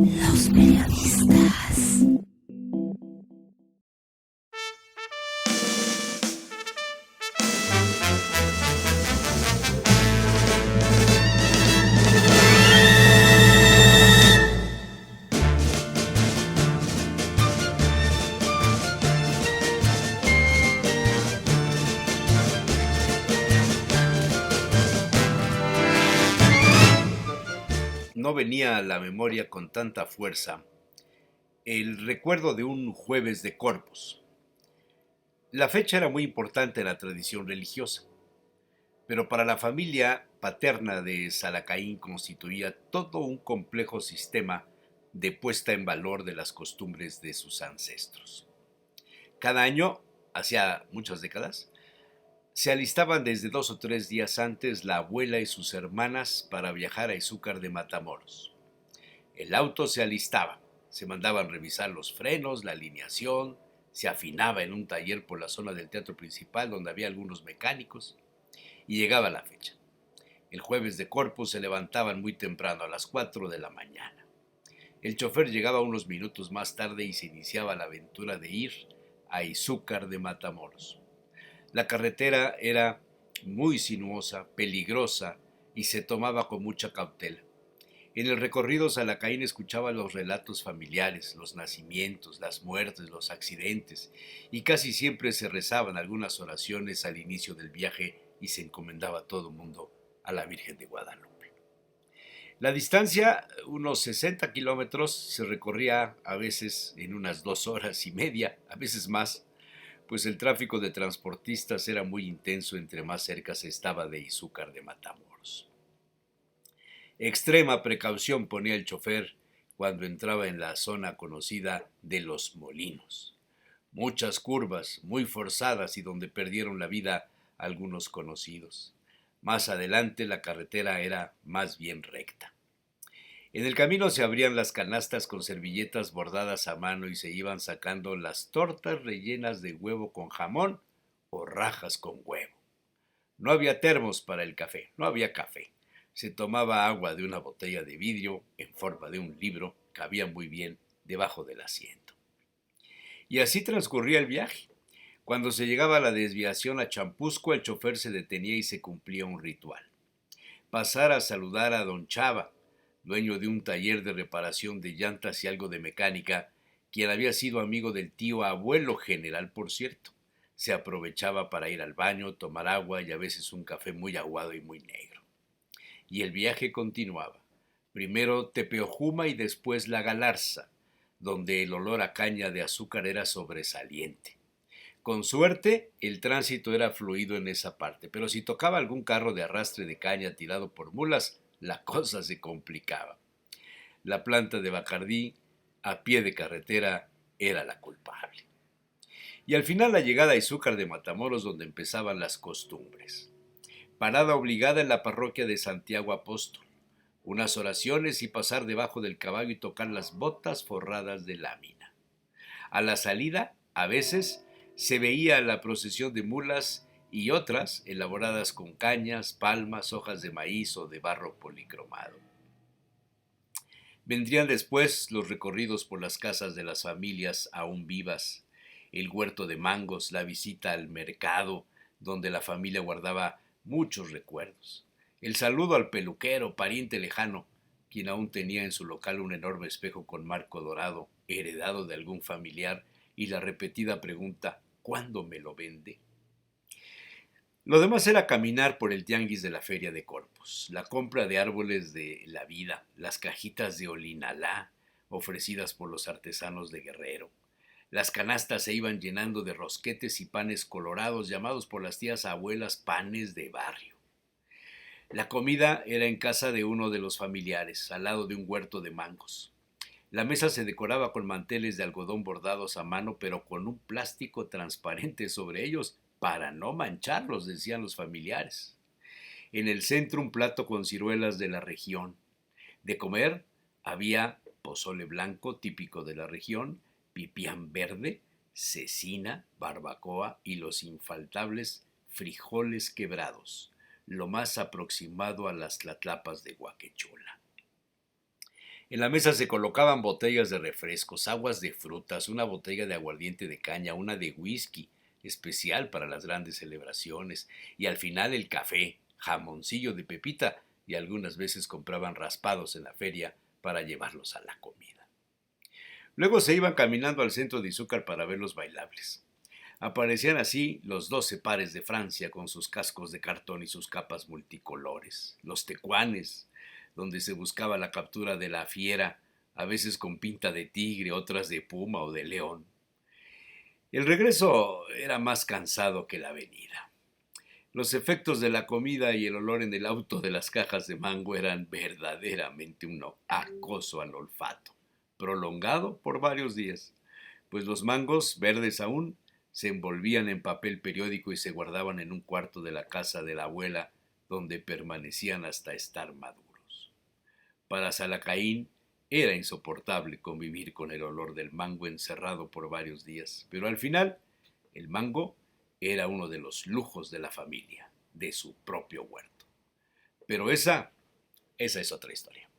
Los periodistas. No venía a la memoria con tanta fuerza el recuerdo de un jueves de Corpus. La fecha era muy importante en la tradición religiosa, pero para la familia paterna de Salacaín constituía todo un complejo sistema de puesta en valor de las costumbres de sus ancestros. Cada año, hacía muchas décadas, se alistaban desde 2 o 3 días antes la abuela y sus hermanas para viajar a Izúcar de Matamoros. El auto se alistaba, se mandaban revisar los frenos, la alineación, se afinaba en un taller por la zona del teatro principal donde había algunos mecánicos y llegaba la fecha. El jueves de Corpus se levantaban muy temprano, a las 4 de la mañana. El chofer llegaba unos minutos más tarde y se iniciaba la aventura de ir a Izúcar de Matamoros. La carretera era muy sinuosa, peligrosa y se tomaba con mucha cautela. En el recorrido Salacaín escuchaba los relatos familiares, los nacimientos, las muertes, los accidentes, y casi siempre se rezaban algunas oraciones al inicio del viaje y se encomendaba todo el mundo a la Virgen de Guadalupe. La distancia, unos 60 kilómetros, se recorría a veces en unas 2 horas y media, a veces más, pues el tráfico de transportistas era muy intenso entre más cerca se estaba de Izúcar de Matamoros. Extrema precaución ponía el chofer cuando entraba en la zona conocida de Los Molinos. Muchas curvas, muy forzadas y donde perdieron la vida algunos conocidos. Más adelante la carretera era más bien recta. En el camino se abrían las canastas con servilletas bordadas a mano y se iban sacando las tortas rellenas de huevo con jamón o rajas con huevo. No había termos para el café, no había café. Se tomaba agua de una botella de vidrio en forma de un libro, cabía muy bien debajo del asiento. Y así transcurría el viaje. Cuando se llegaba a la desviación a Champusco, el chofer se detenía y se cumplía un ritual. Pasar a saludar a don Chava, dueño de un taller de reparación de llantas y algo de mecánica, quien había sido amigo del tío abuelo general, por cierto. Se aprovechaba para ir al baño, tomar agua y a veces un café muy aguado y muy negro. Y el viaje continuaba. Primero Tepeojuma y después La Galarza, donde el olor a caña de azúcar era sobresaliente. Con suerte, el tránsito era fluido en esa parte, pero si tocaba algún carro de arrastre de caña tirado por mulas, la cosa se complicaba. La planta de Bacardí, a pie de carretera, era la culpable. Y al final la llegada a Izúcar de Matamoros, donde empezaban las costumbres. Parada obligada en la parroquia de Santiago Apóstol. Unas oraciones y pasar debajo del caballo y tocar las botas forradas de lámina. A la salida, a veces, se veía la procesión de mulas y otras elaboradas con cañas, palmas, hojas de maíz o de barro policromado. Vendrían después los recorridos por las casas de las familias aún vivas, el huerto de mangos, la visita al mercado, donde la familia guardaba muchos recuerdos, el saludo al peluquero, pariente lejano, quien aún tenía en su local un enorme espejo con marco dorado, heredado de algún familiar, y la repetida pregunta, ¿cuándo me lo vende? Lo demás era caminar por el tianguis de la feria de Corpus, la compra de árboles de la vida, las cajitas de olinalá ofrecidas por los artesanos de Guerrero. Las canastas se iban llenando de rosquetes y panes colorados llamados por las tías abuelas panes de barrio. La comida era en casa de uno de los familiares, al lado de un huerto de mangos. La mesa se decoraba con manteles de algodón bordados a mano, pero con un plástico transparente sobre ellos para no mancharlos, decían los familiares. En el centro un plato con ciruelas de la región. De comer había pozole blanco típico de la región, pipián verde, cecina, barbacoa y los infaltables frijoles quebrados, lo más aproximado a las tlatlapas de Huaquechula. En la mesa se colocaban botellas de refrescos, aguas de frutas, una botella de aguardiente de caña, una de whisky, especial para las grandes celebraciones, y al final el café, jamoncillo de pepita, y algunas veces compraban raspados en la feria para llevarlos a la comida. Luego se iban caminando al centro de Izúcar para ver los bailables. Aparecían así los 12 pares de Francia con sus cascos de cartón y sus capas multicolores, los tecuanes, donde se buscaba la captura de la fiera, a veces con pinta de tigre, otras de puma o de león. El regreso era más cansado que la venida. Los efectos de la comida y el olor en el auto de las cajas de mango eran verdaderamente un acoso al olfato, prolongado por varios días, pues los mangos, verdes aún, se envolvían en papel periódico y se guardaban en un cuarto de la casa de la abuela, donde permanecían hasta estar maduros. Para Salacaín era insoportable convivir con el olor del mango encerrado por varios días, pero al final el mango era uno de los lujos de la familia, de su propio huerto. Pero esa es otra historia.